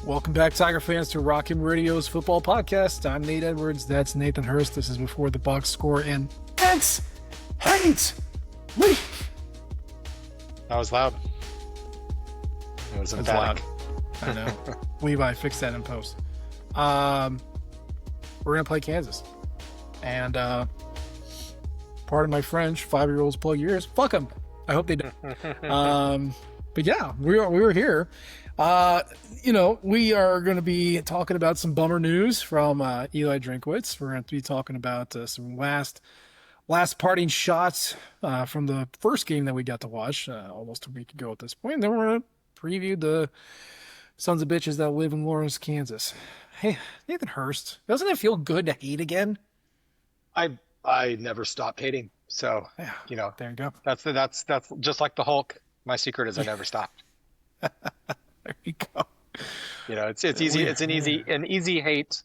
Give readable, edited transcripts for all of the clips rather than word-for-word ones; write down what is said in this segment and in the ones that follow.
Welcome back, Tiger fans, to Rockin' Radio's football podcast. I'm Nate Edwards. That's Nathan Hurst. This is Before the Box Score. And hate. That was loud. It was emphatic. I know. Levi, fix that in post. We're going to play Kansas. And part of my French, 5-year-olds plug your ears. Fuck them. I hope they do. But yeah, we were here. We are going to be talking about some bummer news from Eli Drinkwitz. We're going to be talking about some last parting shots from the first game that we got to watch almost a week ago at this point. And then we're going to preview the sons of bitches that live in Lawrence, Kansas. Hey, Nathan Hurst, doesn't it feel good to hate again? I never stopped hating. So, yeah, there you go. That's just like the Hulk. My secret is I never stopped. There you go. It's easy. It's an easy hate.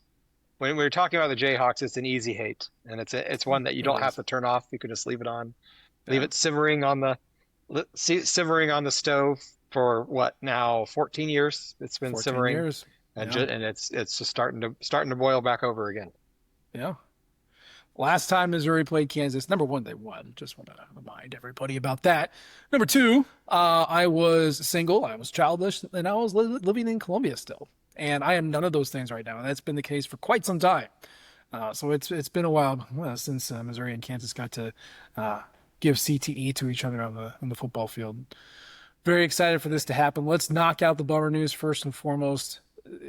When we're talking about the Jayhawks, it's an easy hate, and it's one that you don't have to turn off. You can just leave it on, leave it simmering on the stove for what now 14 years. It's been 14 simmering, years. and it's just starting to boil back over again. Yeah. Last time Missouri played Kansas, number one, they won. Just want to remind everybody about that. Number two, I was single, I was childish, and I was living in Columbia still. And I am none of those things right now. And that's been the case for quite some time. So it's been a while since Missouri and Kansas got to give CTE to each other on the football field. Very excited for this to happen. Let's knock out the bummer news first and foremost.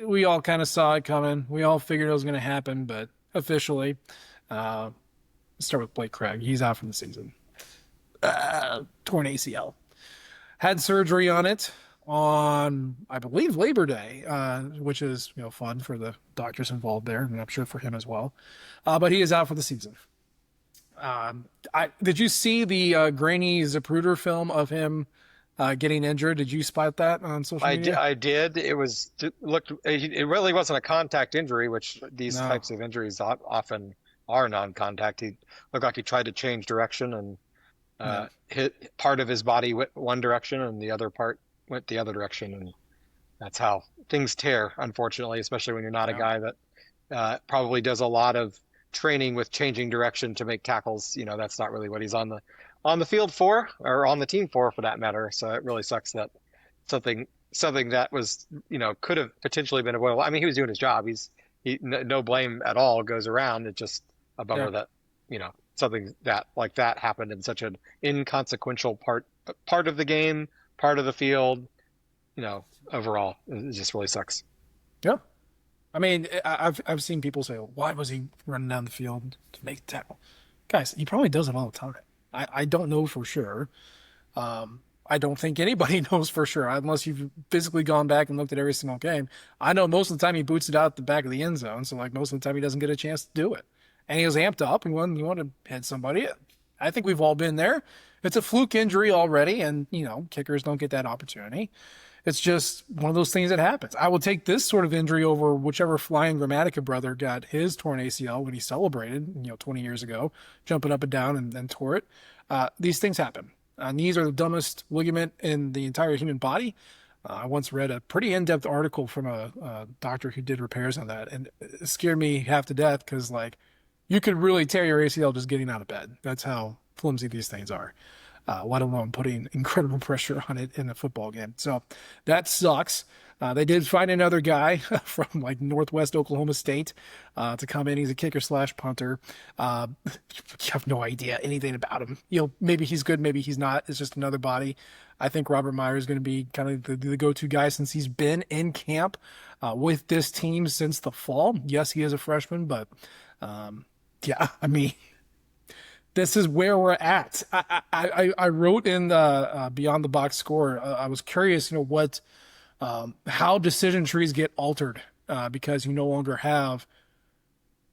We all kind of saw it coming. We all figured it was going to happen, but officially... let's start with Blake Craig. He's out for the season. Torn ACL. Had surgery on it on, I believe, Labor Day, which is fun for the doctors involved there, and I'm sure for him as well. But he is out for the season. Did you see the grainy Zapruder film of him getting injured? Did you spot that on social media? I did. It really wasn't a contact injury, which these types of injuries often are non-contact. He looked like he tried to change direction and hit part of his body went one direction and the other part went the other direction, and that's how things tear, unfortunately, especially when you're not a guy that probably does a lot of training with changing direction to make tackles. That's not really what he's on the field for, or on the team for that matter. So it really sucks that something that was could have potentially been avoidable. I mean, he was doing his job. No blame at all goes around. It's just a bummer that something like that happened in such an inconsequential part of the game, part of the field. Overall, it just really sucks. Yeah, I mean, I've seen people say, well, "Why was he running down the field to make the tackle?" Guys, he probably does it all the time. I don't know for sure. I don't think anybody knows for sure unless you've physically gone back and looked at every single game. I know most of the time he boots it out the back of the end zone, so most of the time he doesn't get a chance to do it. And he was amped up and you want to hit somebody. I think we've all been there. It's a fluke injury already, and kickers don't get that opportunity. It's just one of those things that happens. I will take this sort of injury over whichever flying Grammatica brother got his torn ACL when he celebrated 20 years ago, jumping up and down and tore it. These things happen. Knees are the dumbest ligament in the entire human body. I once read a pretty in-depth article from a doctor who did repairs on that, and it scared me half to death because you could really tear your ACL just getting out of bed. That's how flimsy these things are, let alone putting incredible pressure on it in a football game. So that sucks. They did find another guy from Northwest Oklahoma State to come in. He's a kicker / punter. You have no idea anything about him. Maybe he's good, maybe he's not. It's just another body. I think Robert Meyer is going to be kind of the go-to guy since he's been in camp with this team since the fall. Yes, he is a freshman, but yeah, I mean, this is where we're at. I wrote in the Beyond the Box Score. I was curious, how decision trees get altered because you no longer have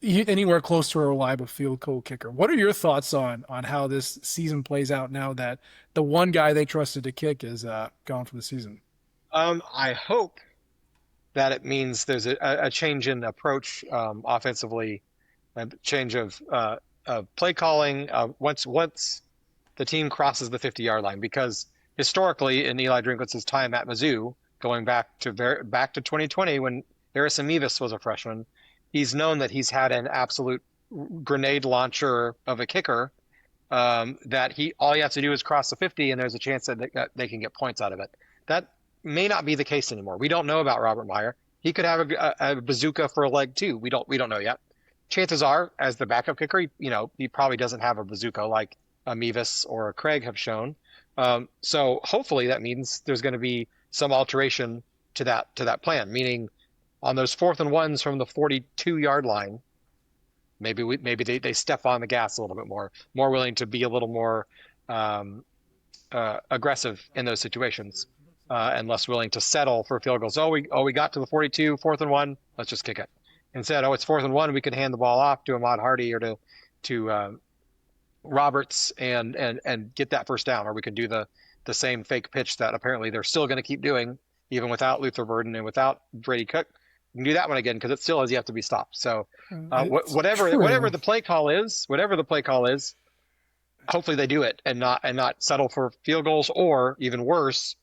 anywhere close to a reliable field goal kicker. What are your thoughts on how this season plays out now that the one guy they trusted to kick is gone for the season? I hope that it means there's a change in approach offensively, a change of play calling once the team crosses the 50-yard line, because historically in Eli Drinkwitz's time at Mizzou, going back to 2020 when Harrison Mevis was a freshman. He's known that he's had an absolute grenade launcher of a kicker, that he all he has to do is cross the 50, and there's a chance that they can get points out of it. That may not be the case anymore. We don't know about Robert Meyer. He could have a bazooka for a leg too. We don't know yet. Chances are, as the backup kicker, he probably doesn't have a bazooka like a Mevis or a Craig have shown. So hopefully that means there's going to be some alteration to that plan. Meaning, on those 4th and 1s from the 42-yard line, maybe they step on the gas a little bit more willing to be a little more um, aggressive in those situations, and less willing to settle for field goals. We got to the 42, 4th and 1, let's just kick it. Instead, it's 4th and 1, we could hand the ball off to Ahmad Hardy or to Roberts and get that first down, or we could do the same fake pitch that apparently they're still going to keep doing even without Luther Burden and without Brady Cook. We can do that one again because it still has yet to be stopped. So whatever the play call is, hopefully they do it and not settle for field goals, or even worse,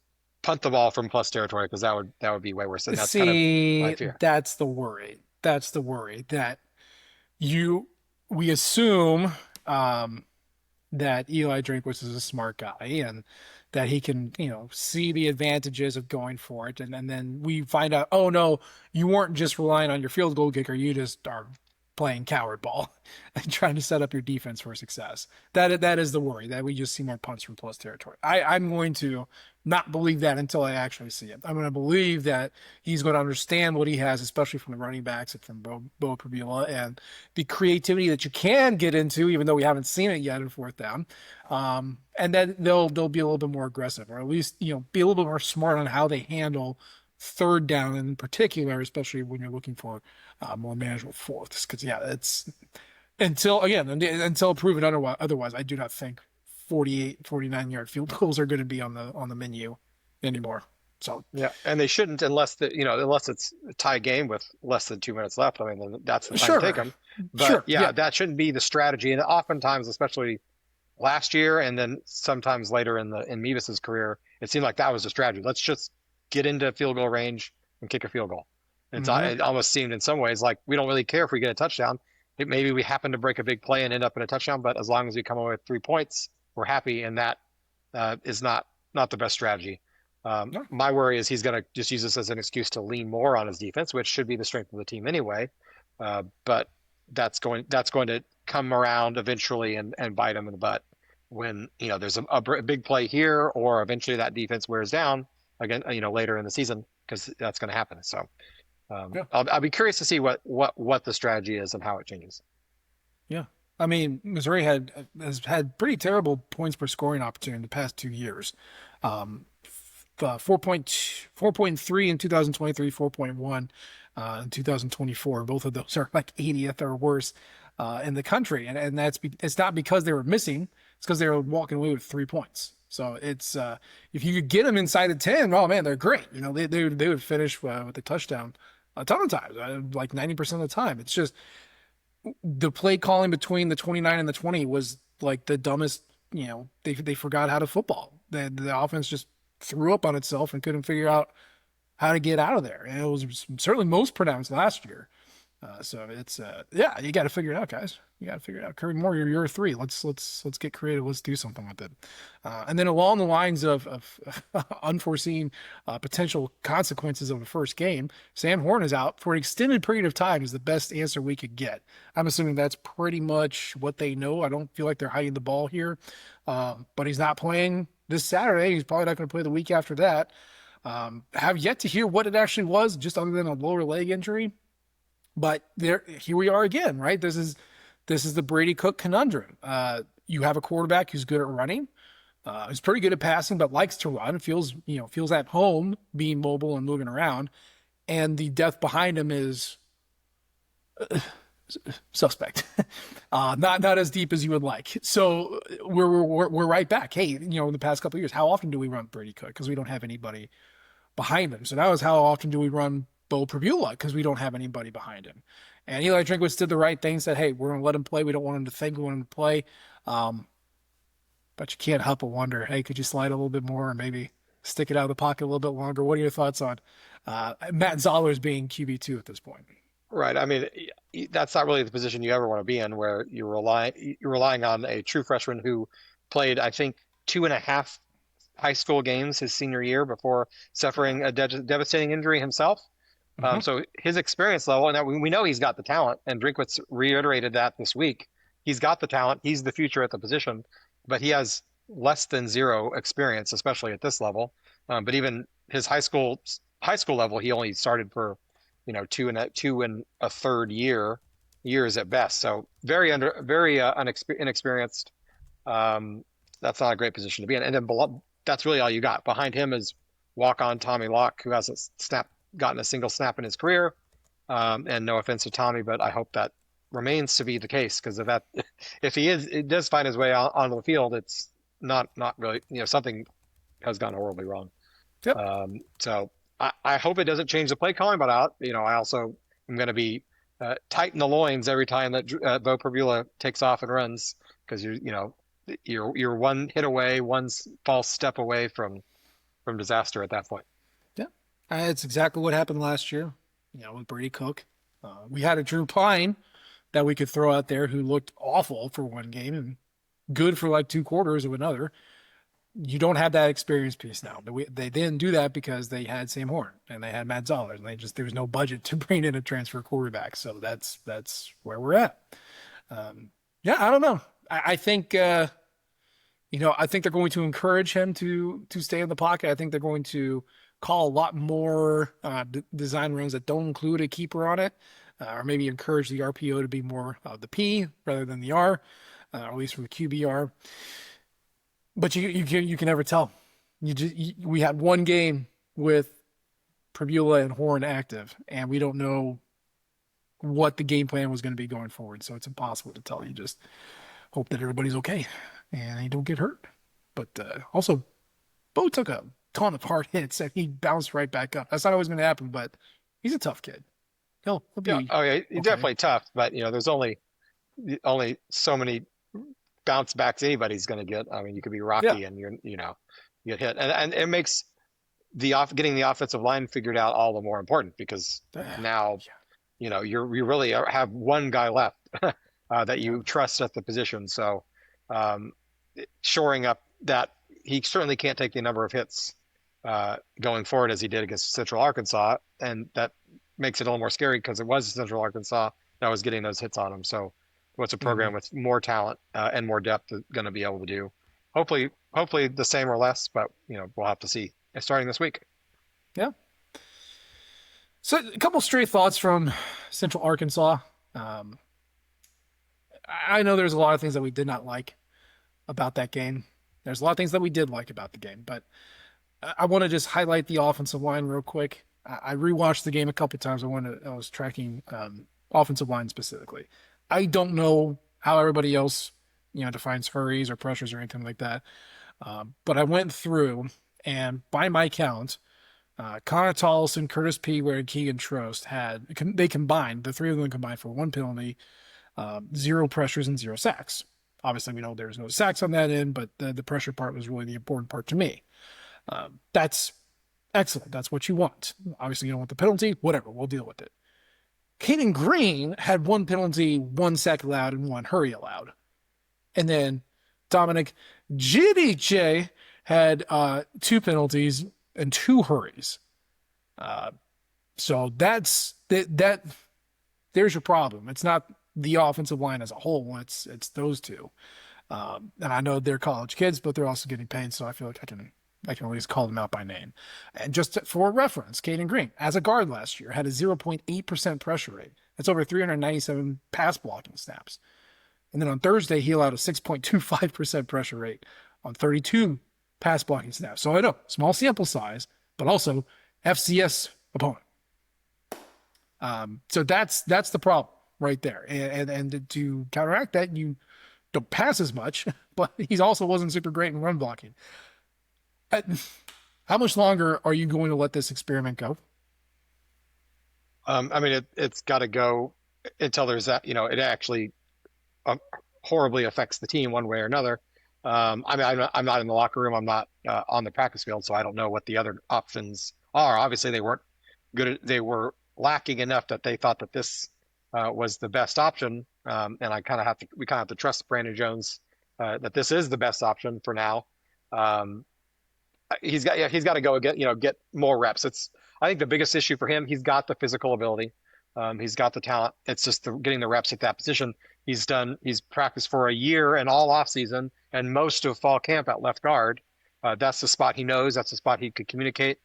punt the ball from plus territory, because that would be way worse. And that's kind of my See, fear. that's the worry. That's the worry that you we assume um, that Eli Drinkwitz is a smart guy and that he can, see the advantages of going for it. And then we find out, oh no, you weren't just relying on your field goal kicker, you just are playing coward ball and trying to set up your defense for success. That is the worry, that we just see more punts from plus territory. I'm going to not believe that until I actually see it. I'm going to believe that he's going to understand what he has, especially from the running backs and from Bo Prabula, and the creativity that you can get into, even though we haven't seen it yet in 4th down. And then they'll be a little bit more aggressive, or at least be a little bit more smart on how they handle 3rd down in particular, especially when you're looking for more manageable fourths. Because it's until proven otherwise, I do not think 48, 49-yard field goals are going to be on the menu anymore. So Yeah, and they shouldn't, unless it's a tie game with less than 2 minutes left. I mean, then that's the time to take sure, them. But sure, yeah, yeah, that shouldn't be the strategy. And oftentimes, especially last year, and then sometimes later in Mevis's career, it seemed like that was the strategy. Let's just get into field goal range and kick a field goal. hmm It almost seemed in some ways like we don't really care if we get a touchdown. Maybe we happen to break a big play and end up in a touchdown, but as long as we come away with 3 points, we're happy, and that is not the best strategy. no, My worry is he's going to just use this as an excuse to lean more on his defense, which should be the strength of the team anyway. But that's going to come around eventually and bite him in the butt when there's a big play here, or eventually that defense wears down again, later in the season, because that's going to happen. So yeah, I'll be curious to see what the strategy is and how it changes. yeah. I mean, Missouri has had pretty terrible points per scoring opportunity in the past 2 years. Um, 4.3 in 2023, 4.1 in 2024. Both of those are like 80th or worse in the country, and it's not because they were missing; it's because they were walking away with 3 points. So it's if you could get them inside the 10, oh man, they're great. They would finish with a touchdown a ton of times, like 90% of the time. It's just the play calling between the 29 and the 20 was like the dumbest. They forgot how to football. The offense just threw up on itself and couldn't figure out how to get out of there. And it was certainly most pronounced last year. So it's yeah, you got to figure it out, guys. You got to figure it out. Curry Moore, you're a three. Let's get creative. Let's do something with it. And then along the lines of unforeseen potential consequences of a first game, Sam Horn is out for an extended period of time. Is the best answer we could get. I'm assuming that's pretty much what they know. I don't feel like they're hiding the ball here. But he's not playing this Saturday. He's probably not going to play the week after that. Have yet to hear what it actually was, just other than a lower leg injury. But here we are again, right? This is the Brady Cook conundrum. You have a quarterback who's good at running, who's pretty good at passing, but likes to run. Feels at home being mobile and moving around, and the depth behind him is suspect. Not as deep as you would like. So we're right back. Hey, in the past couple of years, how often do we run Brady Cook? Because we don't have anybody behind him. So now is how often do we run Bo Prabula, because we don't have anybody behind him. And Eli Drinkwitz did the right thing, said, hey, we're going to let him play. We don't want him to think, we want him to play. But you can't help but wonder, hey, could you slide a little bit more, or maybe stick it out of the pocket a little bit longer. What are your thoughts on Matt Zoller's being QB2 at this point? Right. I mean, that's not really the position you ever want to be in, where you're relying on a true freshman who played, I think, 2.5 high school games his senior year before Yeah. suffering a devastating injury himself. Hmm. So his experience level, and we know he's got the talent, and Drinkwitz reiterated that this week. He's got the talent. He's the future at the position, but he has less than zero experience, especially at this level. But even his high school level, he only started for, two and a third years at best. So very inexperienced. Um, that's not a great position to be in. And then below, that's really all you got. Behind him is walk on Tommy Locke, who hasn't gotten a single snap in his career. And no offense to Tommy, but I hope that remains to be the case, because if it does find his way onto the field, it's not really, something has gone horribly wrong. Yep. So I hope it doesn't change the play calling, but I also am going to be tight in the loins every time that Bo Perbula takes off and runs, because you're one hit away, one false step away from disaster at that point. Yeah. It's exactly what happened last year, with Brady Cook. We had a Drew Pine that we could throw out there who looked awful for one game and good for like 2 quarters of another. You don't have that experience piece now. They didn't do that because they had Sam Horn and they had Matt Zoller, and there was no budget to bring in a transfer quarterback. So that's where we're at. Yeah, I don't know. I think I think they're going to encourage him to stay in the pocket. I think they're going to call a lot more design runs that don't include a keeper on it, or maybe encourage the RPO to be more the P rather than the R, or at least from the QBR. But you can never tell. We had one game with Prebula and Horn active, and we don't know what the game plan was going to be going forward. So it's impossible to tell. You just hope that everybody's okay and they don't get hurt. But also, Bo took a ton of hard hits and he bounced right back up. That's not always going to happen, but he's a tough kid. He'll Yeah, be oh yeah, he's okay. definitely tough, but there's only so many bounce backs anybody's going to get. I mean, you could be Yeah. Rocky and you get hit, and it makes getting the offensive line figured out all the more important, because now Yeah. you really have one guy left that Yeah. you trust at the position. So um, shoring up that, he certainly can't take the number of hits going forward as he did against Central Arkansas, and that makes it a little more scary because it was Central Arkansas that was getting those hits on him. So what's a Hmm. program with more talent and more depth going to be able to do? Hopefully the same or less, but we'll have to see. Starting this week. Yeah. So a couple straight thoughts from Central Arkansas. Um, I know there's a lot of things that we did not like about that game. There's a lot of things that we did like about the game, but I want to just highlight the offensive line real quick. I rewatched the game a couple times. I was tracking offensive line specifically. I don't know how everybody else, defines hurries or pressures or anything like that. But I went through, and by my count, Connor Tollison, Curtis P. Ware, and Keegan Trost the three of them combined for one penalty, zero pressures and zero sacks. Obviously, we know there's no sacks on that end, but the pressure part was really the important part to me. That's excellent. That's what you want. Obviously, you don't want the penalty. Whatever, we'll deal with it. Caden Green had one penalty, one sack allowed, and one hurry allowed. And then Dominic Gidice had two penalties and two hurries. Uh, so that. There's your problem. It's not the offensive line as a whole. It's those two. And I know they're college kids, but they're also getting paid, so I feel like I can at least call them out by name. And just for reference, Caden Green, as a guard last year, had a 0.8% pressure rate. That's over 397 pass blocking snaps. And then on Thursday, he allowed a 6.25% pressure rate on 32 pass blocking snaps. So I know, small sample size, but also FCS opponent. So that's the problem right there. And to counteract that, you don't pass as much, but he also wasn't super great in run blocking. How much longer are you going to let this experiment go? I mean, it's got to go until there's that, it actually um, horribly affects the team one way or another. I mean, I'm not in the locker room. I'm not on the practice field, so I don't know what the other options are. Obviously, they weren't good. They were lacking enough that they thought that this was the best option. And we kind of have to trust Brandon Jones that this is the best option for now. Um, he's got to go get more reps. I think the biggest issue for him. He's got the physical ability. He's got the talent. It's just getting the reps at that position. He's practiced for a year and all off season and most of fall camp at left guard. That's the spot he knows. That's the spot he could communicate.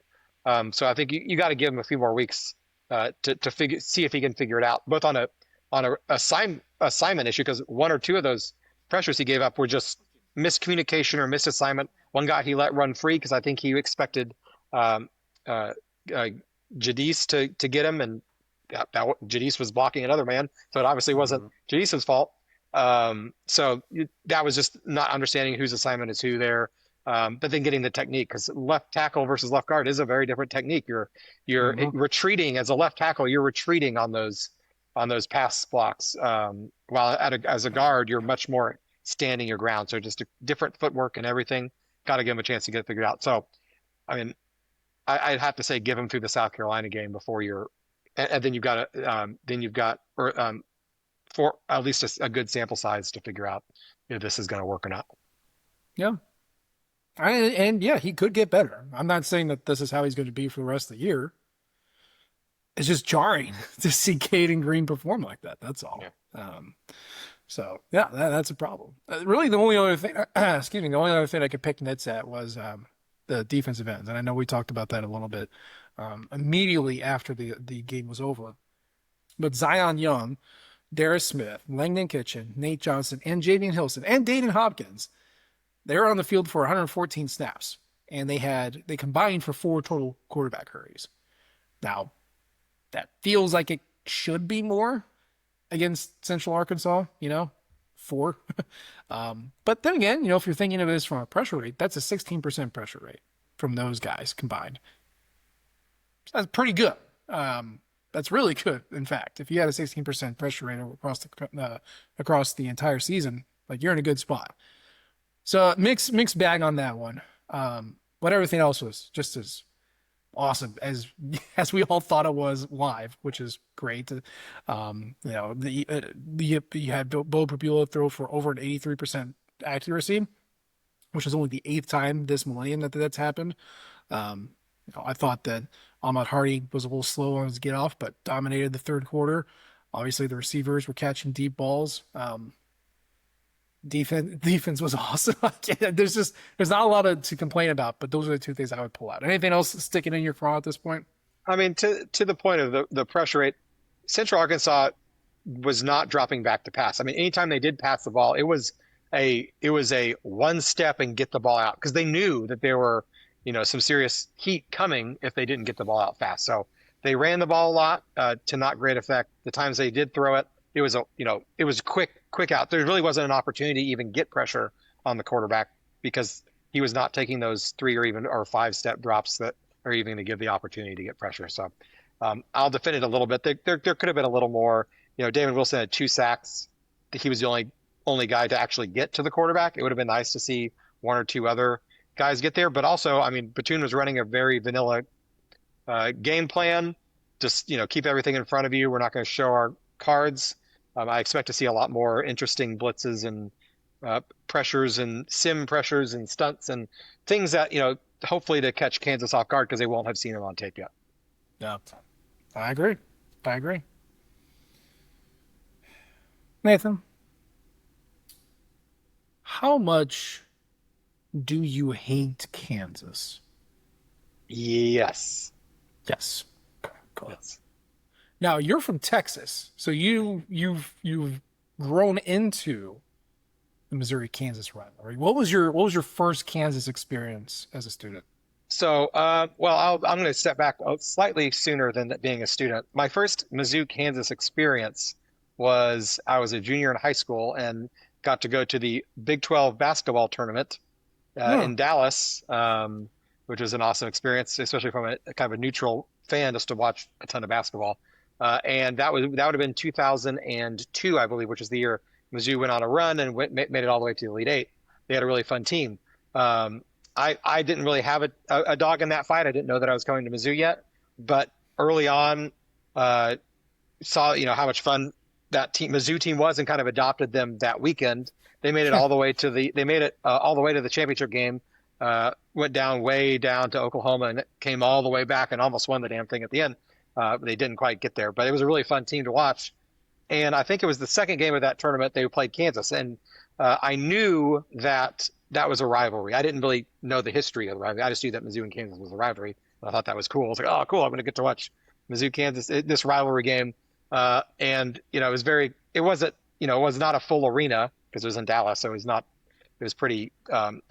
So I think you got to give him a few more weeks to see if he can figure it out, both on a assignment issue, because one or two of those pressures he gave up were just miscommunication or misassignment. One guy he let run free because I think he expected um, uh, uh, Jadis to get him, and Jadis was blocking another man, so it obviously wasn't Mhm. Jadis's fault. So that was just not understanding whose assignment is who there. But then getting the technique, because left tackle versus left guard is a very different technique. You're Mhm. retreating as a left tackle. You're retreating on those pass blocks. While as a guard, you're much more standing your ground. So just a different footwork and everything. Got to give him a chance to get it figured out. So I mean, I'd have to say give him through the South Carolina game before and then you've got or for at least a good sample size to figure out if this is going to work or not. Yeah. And yeah, he could get better. I'm not saying that this is how he's going to be for the rest of the year. It's just jarring to see Caden Green perform like that. That's all. Yeah. So yeah, that's a problem. Really, the only other thing, excuse me, the only other thing I could pick nits at was the defensive ends, and I know we talked about that a little bit immediately after the game was over. But Zion Young, Darius Smith, Langdon Kitchen, Nate Johnson, and Jaden Hilson and Dayton Hopkins, they were on the field for 114 snaps, and they combined for 4 total quarterback hurries. Now that feels like it should be more against Central Arkansas, 4. But then again, if you're thinking of this from a pressure rate, that's a 16% pressure rate from those guys combined. So that's pretty good. That's really good, in fact. If you had a 16% pressure rate across the entire season, like you're in a good spot. So mixed bag on that one. But everything else was just as awesome as we all thought it was live, which is great. You had Bo Prabula throw for over an 83% accuracy, which is only the 8th time this millennium that's happened. I thought that Ahmad Hardy was a little slow on his get off, but dominated the third quarter. Obviously, the receivers were catching deep balls. Defense was awesome. There's not a lot to complain about, but those are the two things I would pull out. Anything else sticking in your craw at this point? I mean, to the point of the pressure rate, Central Arkansas was not dropping back to pass. I mean, anytime they did pass the ball, it was a one step and get the ball out, because they knew that there were some serious heat coming if they didn't get the ball out fast. So they ran the ball a lot to not great effect. The times they did throw it, it was quick out. There really wasn't an opportunity to even get pressure on the quarterback, because he was not taking those 3 or 5 step drops that are even going to give the opportunity to get pressure. So I'll defend it a little bit. There could have been a little more. David Wilson had 2 sacks. He was the only guy to actually get to the quarterback. It would have been nice to see one or two other guys get there. But also, I mean, Batoon was running a very vanilla game plan. Just keep everything in front of you. We're not going to show our cards. I expect to see a lot more interesting blitzes and pressures and sim pressures and stunts and things that hopefully to catch Kansas off guard, because they won't have seen them on tape yet. Yeah, I agree. I agree. Nathan, how much do you hate Kansas? Yes. Yes. Okay, go ahead. Yes. Now you're from Texas, so you've grown into the Missouri-Kansas rivalry. What was your first Kansas experience as a student? So, well, I'm going to step back slightly sooner than that being a student. My first Mizzou, Kansas experience was I was a junior in high school and got to go to the Big 12 basketball tournament No. in Dallas, which was an awesome experience, especially from a kind of a neutral fan, just to watch a ton of basketball. And that would have been 2002, I believe, which is the year Mizzou went on a run and made it all the way to the Elite Eight. they had a really fun team. Um, I didn't really have a dog in that fight. I didn't know that I was going to Mizzou yet, but early on, uh, saw how much fun that team Mizzou team was and kind of adopted them that weekend. They made it all the way to the championship game. Went down way down to Oklahoma and came all the way back and almost won the damn thing at the end. They didn't quite get there, but it was a really fun team to watch. And I think it was the second game of that tournament they played Kansas, and I knew that that was a rivalry. I didn't really know the history of the rivalry. I just knew that Mizzou and Kansas was a rivalry. I thought that was cool. I was like, oh, cool! I'm going to get to watch Mizzou Kansas this rivalry game. And it was it wasn't, it was not a full arena because it was in Dallas. So it was pretty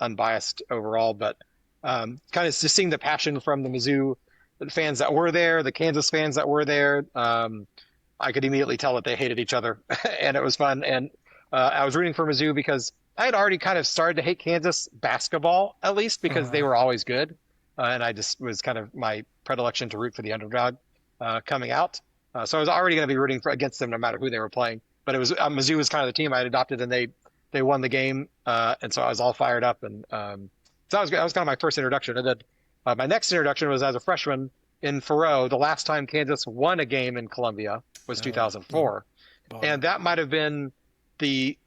unbiased overall, but kind of just seeing the passion from the Mizzou fans that were there, the Kansas fans that were there. I could immediately tell that they hated each other and it was fun. And I was rooting for Mizzou because I had already kind of started to hate Kansas basketball, at least because they were always good. And I just was kind of my predilection to root for the underdog coming out. So I was already going to be rooting against them no matter who they were playing. But it was Mizzou was kind of the team I had adopted, and they won the game, and so I was all fired up. And so that was kind of my first introduction. And then my next introduction was as a freshman in Faroe. The last time Kansas won a game in Columbia was 2004, and that might have been the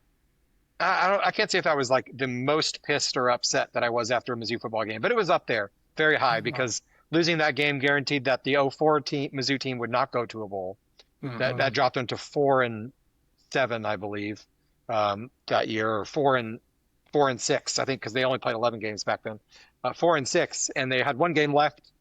I can't say if I was like the most pissed or upset that I was after a Mizzou football game, but it was up there very high because losing that game guaranteed that the '04 Mizzou team would not go to a bowl. That dropped them to 4-7, I believe, that year, or 4-6, I think, because they only played 11 games back then. 4-6, and they had one game left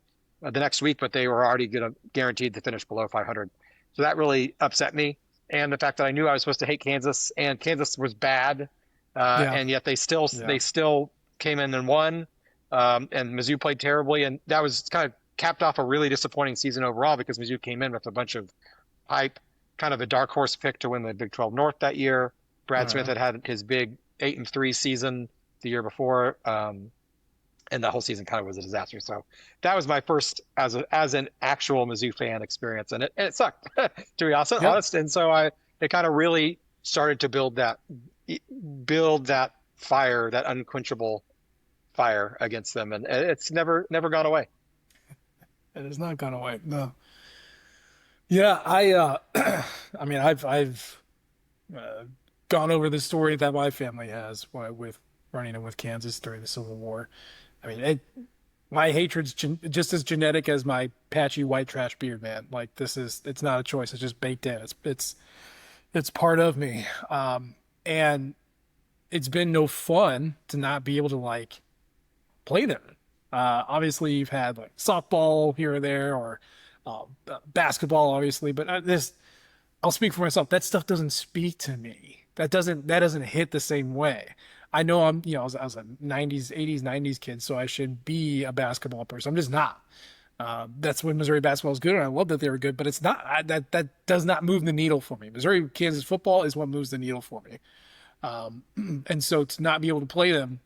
the next week, but they were already guaranteed to finish below 500. So that really upset me. And the fact that I knew I was supposed to hate Kansas, and Kansas was bad, and yet they still came in and won. And Mizzou played terribly, and that was kind of capped off a really disappointing season overall because Mizzou came in with a bunch of hype, kind of a dark horse pick to win the Big 12 North that year. Brad Smith had his big 8-3 season the year before, and the whole season kind of was a disaster. So that was my first as an actual Mizzou fan experience, and it sucked to be honest. And so it kind of really started to build that fire, that unquenchable fire against them, and it's never gone away. It has not gone away. No. Yeah, I mean, I've gone over the story that my family has with running in with Kansas during the Civil War. I mean, my hatred's just as genetic as my patchy white trash beard, man. Like it's not a choice. It's just baked in. It's part of me. And it's been no fun to not be able to like play them. Obviously you've had like softball here or there, or basketball, obviously, but I'll speak for myself. That stuff doesn't speak to me. That doesn't hit the same way. I know I was a 90s, 80s, 90s kid, so I should be a basketball person. I'm just not. That's when Missouri basketball is good, and I love that they were good, but it's not. That does not move the needle for me. Missouri Kansas football is what moves the needle for me. And so to not be able to play them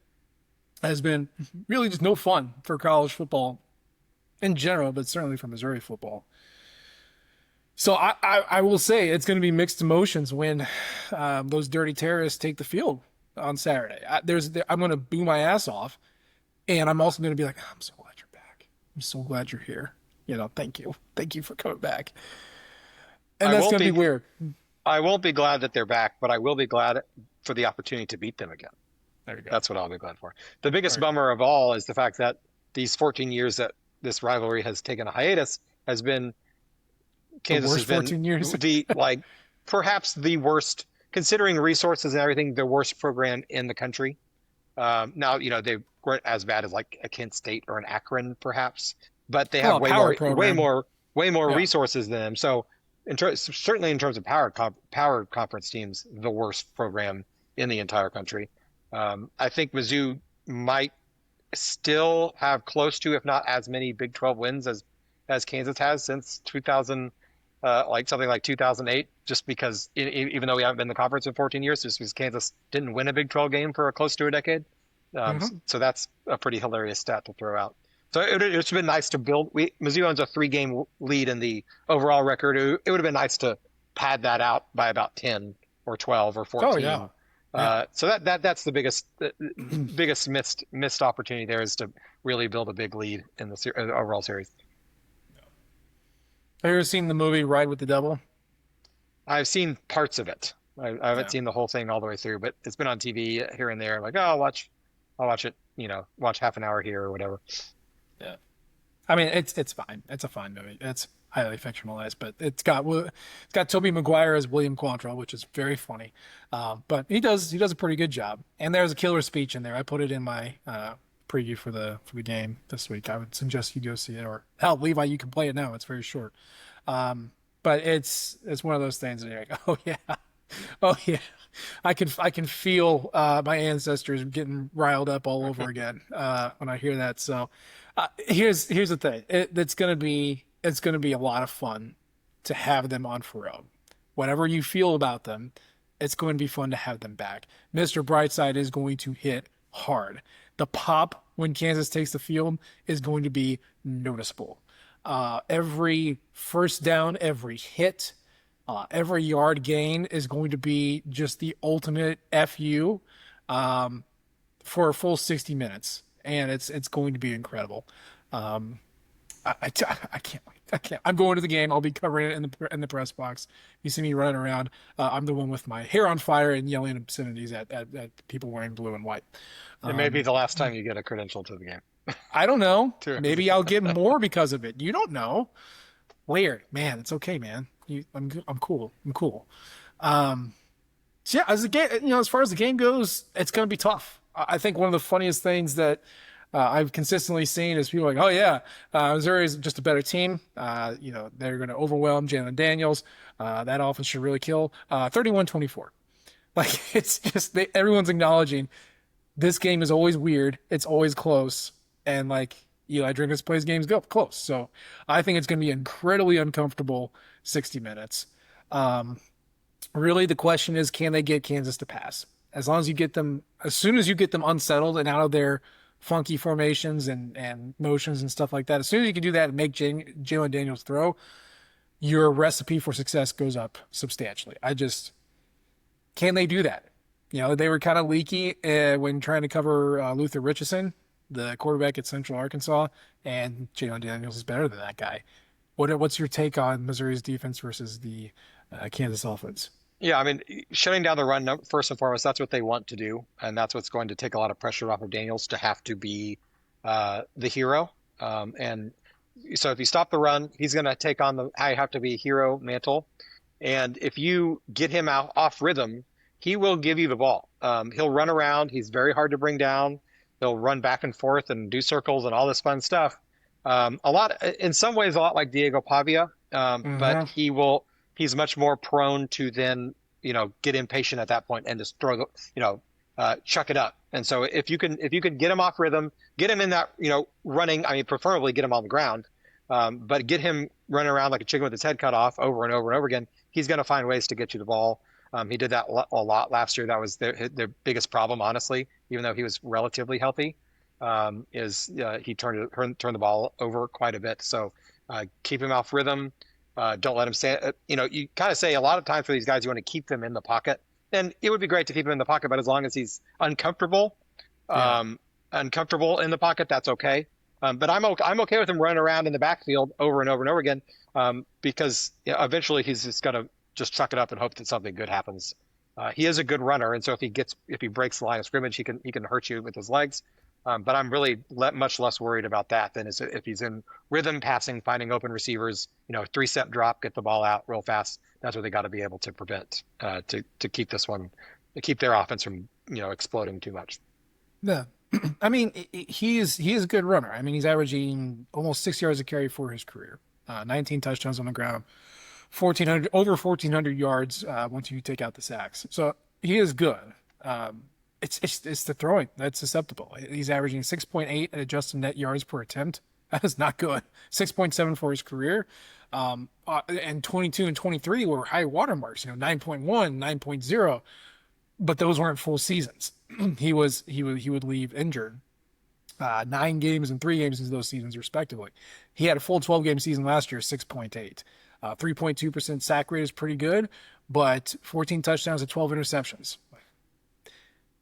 has been really just no fun for college football in general, but certainly for Missouri football. So I will say it's going to be mixed emotions when those dirty terrorists take the field on Saturday. I'm going to boo my ass off, and I'm also going to be like, I'm so glad you're back. I'm so glad you're here. Thank you for coming back. And that's going to be weird. I won't be glad that they're back, but I will be glad for the opportunity to beat them again. There you go. That's what I'll be glad for. The biggest bummer of all is the fact that these 14 years that this rivalry has taken a hiatus has been Kansas has been 14 years. Perhaps the worst, considering resources and everything, the worst program in the country. Now, they weren't as bad as like a Kent State or an Akron, perhaps, but they have way more resources than them. So, certainly in terms of power conference teams, the worst program in the entire country. I think Mizzou might still have close to, if not as many Big 12 wins as Kansas has since 2000, something like 2008, just because even though we haven't been in the conference in 14 years, just because Kansas didn't win a Big 12 game for close to a decade. So that's a pretty hilarious stat to throw out. So it's been nice to build. Mizzou owns a 3-game lead in the overall record. It would have been nice to pad that out by about 10 or 12 or 14. Yeah. So that's the biggest missed opportunity there is to really build a big lead in the overall series. Have you ever seen the movie Ride with the Devil? I've seen parts of it. I haven't Yeah. seen the whole thing all the way through, but it's been on TV here and there. Like, oh, I'll watch it. Watch half an hour here or whatever. Yeah. I mean, it's fine. It's a fine movie. It's highly fictionalized, but it's got Tobey Maguire as William Quantrill, which is very funny. But he does a pretty good job. And there's a killer speech in there. I put it in my preview for the game this week. I would suggest you go see it, or hell, Levi, you can play it now. It's very short. But it's one of those things that you're like, oh yeah, oh yeah. I can feel my ancestors getting riled up all over again when I hear that. So here's the thing. It's gonna be a lot of fun to have them on Faroe. Whatever you feel about them, it's going to be fun to have them back. Mr. Brightside is going to hit hard. The pop when Kansas takes the field is going to be noticeable. Every first down, every hit, every yard gain is going to be just the ultimate FU for a full 60 minutes, and it's going to be incredible. Um, I can't wait. I can't. I'm going to the game. I'll be covering it in the press box. You see me running around. I'm the one with my hair on fire and yelling obscenities at people wearing blue and white. It may be Um, the last time you get a credential to the game. I don't know. Too. Maybe I'll get more because of it. You don't know. Weird, man. It's okay, man. I'm cool. I'm cool. Um, so yeah, as the game, as far as the game goes, it's going to be tough. I think one of the funniest things that I've consistently seen is people like, oh yeah, Missouri is just a better team. They're going to overwhelm Jalen Daniels. That offense should really kill. 31-24. Like it's just everyone's acknowledging this game is always weird. It's always close, and like Eli Drinkwitz plays games go close. So I think it's going to be incredibly uncomfortable 60 minutes. Um, Really, the question is, can they get Kansas to pass? As soon as you get them unsettled and out of their funky formations and motions and stuff like that, as soon as you can do that and make Jalen Daniels throw, your recipe for success goes up substantially. Can they do that? They were kind of leaky when trying to cover Luther Richardson, the quarterback at Central Arkansas, and Jalen Daniels is better than that guy. What's your take on Missouri's defense versus the Kansas offense? Yeah, I mean, shutting down the run first and foremost, that's what they want to do, and that's what's going to take a lot of pressure off of Daniels to have to be the hero. And so if you stop the run, he's going to take on the I have to be hero mantle. And if you get him out off rhythm, he will give you the ball. He'll run around. He's very hard to bring down. He'll run back and forth and do circles and all this fun stuff. In some ways, a lot like Diego Pavia, but Hmm. he's much more prone to then, get impatient at that point and just throw chuck it up. And so if you can get him off rhythm, get him in that, running, I mean, preferably get him on the ground, but get him running around like a chicken with his head cut off over and over and over again. He's going to find ways to get you the ball. He did that a lot last year. That was their biggest problem, honestly, even though he was relatively healthy, is he turned the ball over quite a bit. So keep him off rhythm. Don't let him say, you kind of say a lot of times for these guys, you want to keep them in the pocket. And it would be great to keep him in the pocket, but as long as he's Yeah. um, uncomfortable in the pocket, that's okay. But I'm okay with him running around in the backfield over and over and over again, because eventually he's just gonna just chuck it up and hope that something good happens. He is a good runner, and so if he breaks the line of scrimmage, he can hurt you with his legs. But I'm really much less worried about that than if he's in rhythm passing, finding open receivers, 3-step drop, get the ball out real fast. That's what they got to be able to prevent to keep to keep their offense from exploding too much. Yeah. I mean, he is a good runner. I mean, he's averaging almost 6 yards a carry for his career. 19 touchdowns on the ground, 1,400 yards once you take out the sacks. So he is good. It's the throwing that's susceptible. He's averaging 6.8 at adjusted net yards per attempt. That is not good. 6.7 for his career. And 22 and 23 were high watermarks, 9.1, 9.0, but those weren't full seasons. He would leave injured 9 games and 3 games into those seasons respectively. He had a full 12-game season last year, 6.8. 3.2% sack rate is pretty good, but 14 touchdowns and 12 interceptions.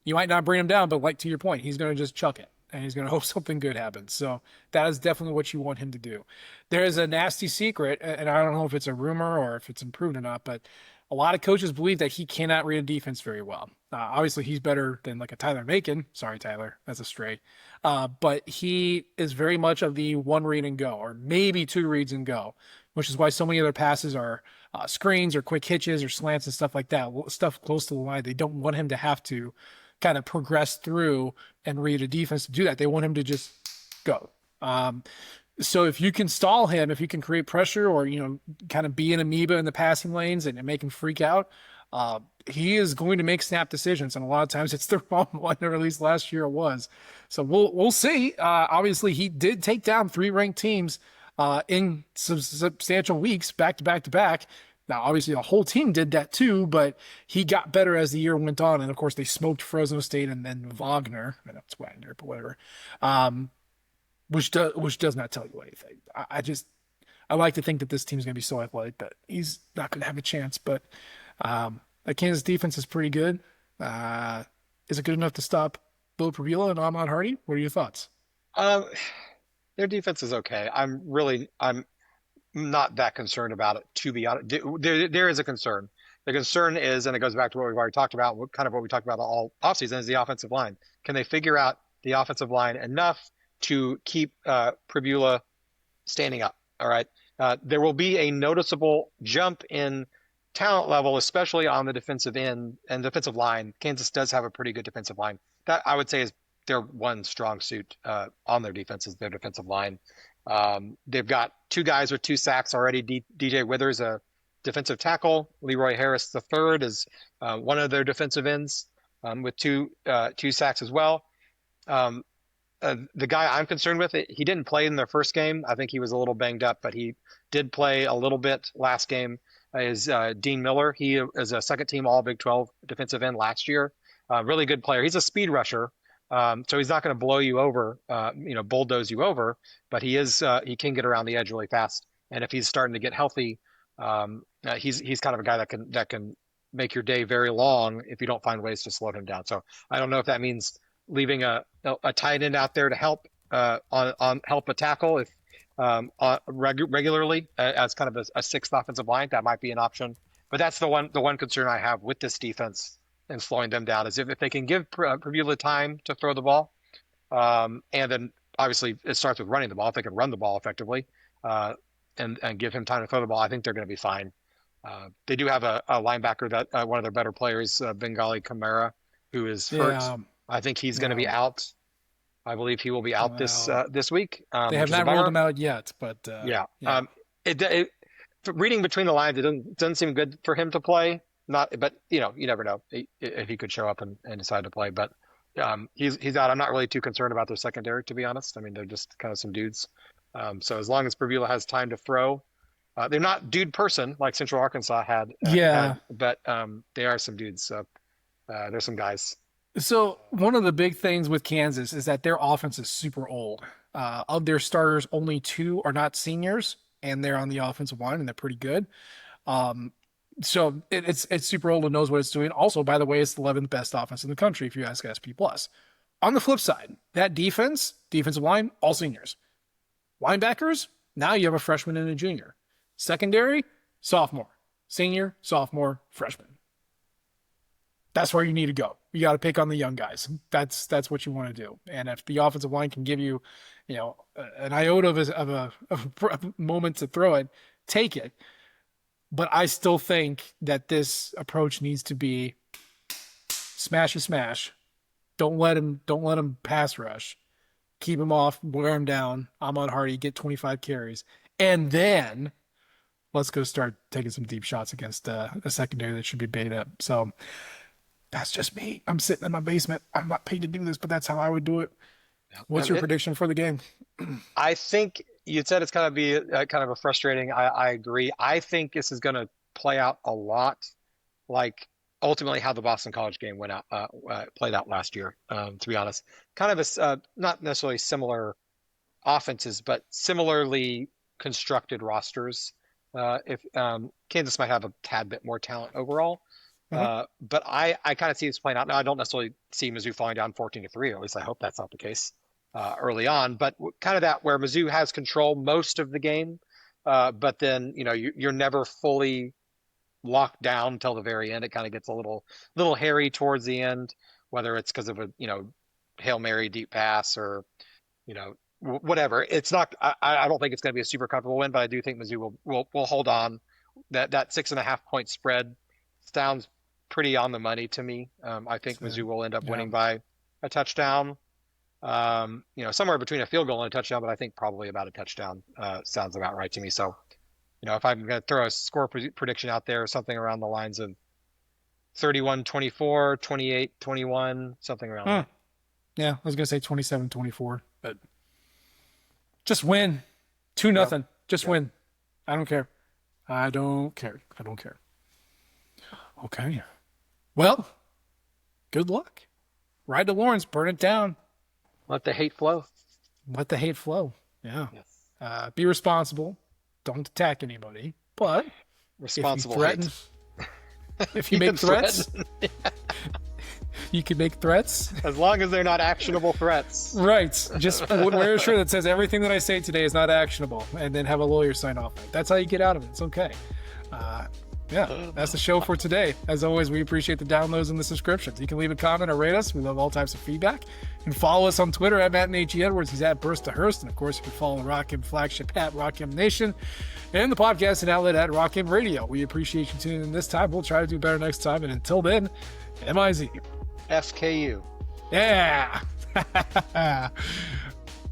You might not bring him down, but like to your point, he's going to just chuck it and he's going to hope something good happens. So that is definitely what you want him to do. There is a nasty secret, and I don't know if it's a rumor or if it's improved or not, but a lot of coaches believe that he cannot read a defense very well. Obviously, he's better than like a Tyler Macon. Sorry, Tyler, that's a stray. But he is very much of the one read and go, or maybe two reads and go, which is why so many other passes are screens or quick hitches or slants and stuff like that, stuff close to the line. They don't want him to have to kind of progress through and read a defense to do that. They want him to just go. So if you can stall him, if you can create pressure or, kind of be an amoeba in the passing lanes and make him freak out, he is going to make snap decisions. And a lot of times it's the wrong one, or at least last year it was. So we'll see. Obviously, he did take down three ranked teams in substantial weeks, back to back to back. Now, obviously, the whole team did that too, but he got better as the year went on. And of course, they smoked Fresno State and then Wagner. I know it's Wagner, but whatever. Which does not tell you anything. I like to think that this team is going to be so athletic that he's not going to have a chance. But the Kansas defense is pretty good. Is it good enough to stop Bill Previla and Ahmad Hardy? What are your thoughts? Um, their defense is okay. I'm not that concerned about it, to be honest. There is a concern. The concern is, and it goes back to what we've already talked about, what we talked about all offseason, is the offensive line. Can they figure out the offensive line enough to keep Pribula standing up? All right. There will be a noticeable jump in talent level, especially on the defensive end and defensive line. Kansas does have a pretty good defensive line. That I would say is their one strong suit on their defense is their defensive line. They've got two guys with two sacks already. DJ Withers, a defensive tackle. Leroy Harris the third is one of their defensive ends with two sacks as well. Um, the guy I'm concerned with, he didn't play in their first game. I think he was a little banged up, but he did play a little bit last game. Is Dean Miller? He is a second team All Big 12 defensive end last year. Really good player. He's a speed rusher. So he's not going to blow you over, bulldoze you over, but he can get around the edge really fast. And if he's starting to get healthy, he's kind of a guy that can make your day very long if you don't find ways to slow him down. So I don't know if that means leaving a tight end out there to help help a tackle if regularly as kind of a sixth offensive line. That might be an option. But that's the one concern I have with this defense and slowing them down is if they can give Previla time to throw the ball, and then obviously it starts with running the ball. If they can run the ball effectively and give him time to throw the ball, I think they're going to be fine. They do have a linebacker that one of their better players, Bengali Kamara, who is hurt. Yeah, I think he's going to be no, out. I believe he will be out well, this week, they have which is a not ruled bummer. him out yet, but Yeah. yeah, It reading between the lines, it doesn't seem good for him to play. Not, but you never know if he could show up and decide to play. But he's out. I'm not really too concerned about their secondary, to be honest. I mean, they're just kind of some dudes. So as long as Previla has time to throw, they're not dude person like Central Arkansas had, yeah. but they are some dudes. So there's some guys. So one of the big things with Kansas is that their offense is super old. Of their starters, only two are not seniors, and they're on the offensive line, and they're pretty good. Um, so it's super old and knows what it's doing. Also, by the way, it's the 11th best offense in the country if you ask SP Plus. On the flip side, that defensive line, all seniors. Linebackers, now you have a freshman and a junior. Secondary, sophomore, senior, sophomore, freshman. That's where you need to go. You got to pick on the young guys. That's what you want to do. And if the offensive line can give you, an iota of a moment to throw it, take it. But I still think that this approach needs to be smash a smash. Don't let him pass rush. Keep him off, wear him down. Ahmad Hardy, get 25 carries. And then let's go start taking some deep shots against a secondary that should be baited up. So that's just me. I'm sitting in my basement. I'm not paid to do this, but that's how I would do it. What's And your it, prediction for the game? I think you said it's going to be kind of a frustrating. I agree. I think this is going to play out a lot like ultimately how the Boston College game went out played out last year. To be honest, kind of not necessarily similar offenses, but similarly constructed rosters. If Kansas might have a tad bit more talent overall, But I kind of see this playing out. Now, I don't necessarily see Mizzou falling down 14-3, or at least I hope that's not the case early on. But kind of that where Mizzou has control most of the game, but then you're never fully locked down until the very end. It kind of gets a little hairy towards the end, whether it's because of a Hail Mary deep pass or whatever. It's not. I don't think it's going to be a super comfortable win, but I do think Mizzou will hold on. That 6.5 point spread sounds pretty on the money to me. I think Mizzou will end up winning by a touchdown. Somewhere between a field goal and a touchdown, but I think probably about a touchdown sounds about right to me. So, if I'm going to throw a score prediction out there, something around the lines of 31-24, 28-21, something around there. Yeah, I was going to say 27-24, but just win. 2-0. Just win. I don't care. I don't care. Okay. Well, good luck. Ride to Lawrence. Burn it down. Let the hate flow. Yeah. Yes. Be responsible. Don't attack anybody. But responsible if you make threats, you can make threats. As long as they're not actionable threats. Right. Just wear a shirt that says everything that I say today is not actionable, and then have a lawyer sign off on it. That's how you get out of it. It's okay. That's the show for today. As always, we appreciate the downloads and the subscriptions. You can leave a comment or rate us. We love all types of feedback. You can follow us on Twitter at Matt and H.E. Edwards. He's at Burst to Hurst. And of course, you can follow the Rock M flagship at Rock M Nation and the podcast and outlet at Rock M Radio. We appreciate you tuning in this time. We'll try to do better next time. And until then, MIZ. SKU. Yeah.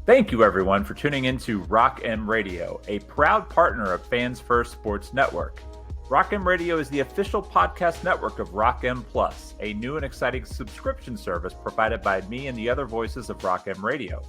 Thank you, everyone, for tuning in to Rock M Radio, a proud partner of Fans First Sports Network. Rock M Radio is the official podcast network of Rock M Plus, a new and exciting subscription service provided by me and the other voices of Rock M Radio.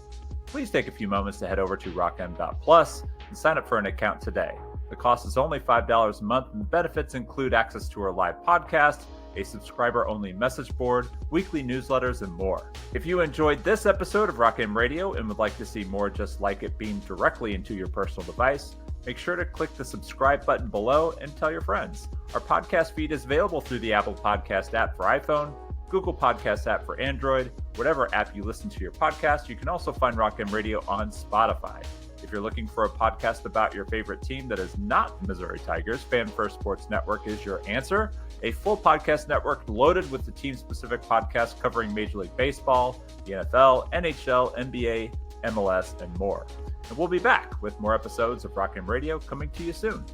Please take a few moments to head over to rockm.plus and sign up for an account today. The cost is only $5 a month, and the benefits include access to our live podcast, a subscriber-only message board, weekly newsletters, and more. If you enjoyed this episode of Rock M Radio and would like to see more just like it beamed directly into your personal device, make sure to click the subscribe button below and tell your friends. Our podcast feed is available through the Apple Podcast app for iPhone, Google Podcast app for Android, whatever app you listen to your podcast. You can also find Rock M Radio on Spotify. If you're looking for a podcast about your favorite team that is not the Missouri Tigers, Fan First Sports Network is your answer. A full podcast network loaded with the team-specific podcasts covering Major League Baseball, the NFL, NHL, NBA, MLS, and more. And we'll be back with more episodes of Rock M Radio coming to you soon.